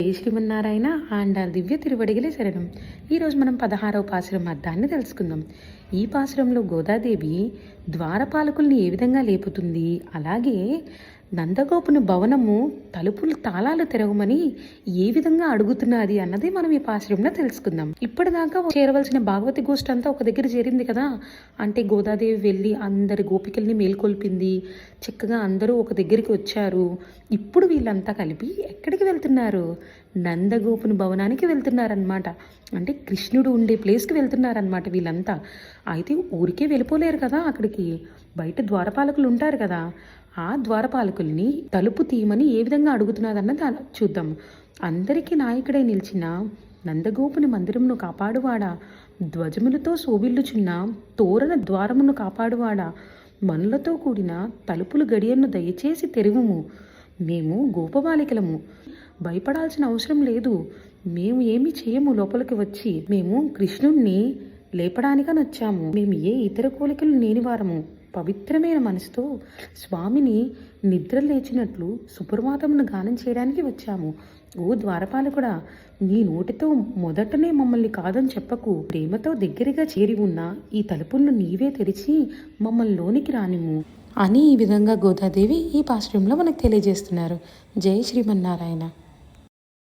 జై శ్రీమన్నారాయణ ఆండాళ్ దివ్య తిరువడిగలే శరణం. ఈరోజు మనం 16వ పాసురం అర్థాన్ని తెలుసుకుందాం. ఈ పాసురంలో గోదాదేవి ద్వారపాలకుల్ని ఏ విధంగా లేపుతుంది, అలాగే నందగోపుని భవనము తలుపులు తాళాలు తెరవమని ఏ విధంగా అడుగుతున్నది అన్నది మనం ఈ పాశ్రంలో తెలుసుకుందాం. ఇప్పటిదాకా చేరవలసిన భాగవతి గోష్ఠి అంతా ఒక దగ్గర చేరింది కదా. అంటే గోదాదేవి వెళ్ళి అందరి గోపికల్ని మేల్కొల్పింది, చక్కగా అందరూ ఒక దగ్గరికి వచ్చారు. ఇప్పుడు వీళ్ళంతా కలిపి ఎక్కడికి వెళ్తున్నారు? నందగోపుని భవనానికి వెళ్తున్నారనమాట. అంటే కృష్ణుడు ఉండే ప్లేస్కి వెళ్తున్నారనమాట వీళ్ళంతా. అయితే ఊరికే వెళ్ళిపోలేరు కదా, అక్కడికి బయట ద్వారపాలకులు ఉంటారు కదా. ఆ ద్వారపాలకుల్ని తలుపు తీయమని ఏ విధంగా అడుగుతున్నదన్నది చూద్దాం. అందరికీ నాయకుడై నిలిచిన నందగోపుని మందిరమును కాపాడువాడా, ధ్వజములతో శోభిల్లుచున్న తోరణ ద్వారమును కాపాడువాడా, మనులతో కూడిన తలుపులు గడియను దయచేసి తెరువుము. మేము గోపబాలికలము, భయపడాల్సిన అవసరం లేదు. మేము ఏమి చేయము, లోపలికి వచ్చి మేము కృష్ణుణ్ణి లేపడానికని వచ్చాము. మేము ఏ ఇతర కోరికలు లేనివారము. పవిత్రమైన మనసుతో స్వామిని నిద్ర లేచినట్లు సుప్రభాతమును గానం చేయడానికి వచ్చాము. ఓ ద్వారపాలకుడా, నీ నోటితో మొదటనే మమ్మల్ని కాదని చెప్పకు. ప్రేమతో దగ్గరగా చేరి ఉన్న ఈ తలుపులను నీవే తెరిచి మమ్మల్ని లోనికి రానిమ్ము అని ఈ విధంగా గోదాదేవి ఈ పాశ్రంలో మనకు తెలియజేస్తున్నారు. జై శ్రీమన్నారాయణ.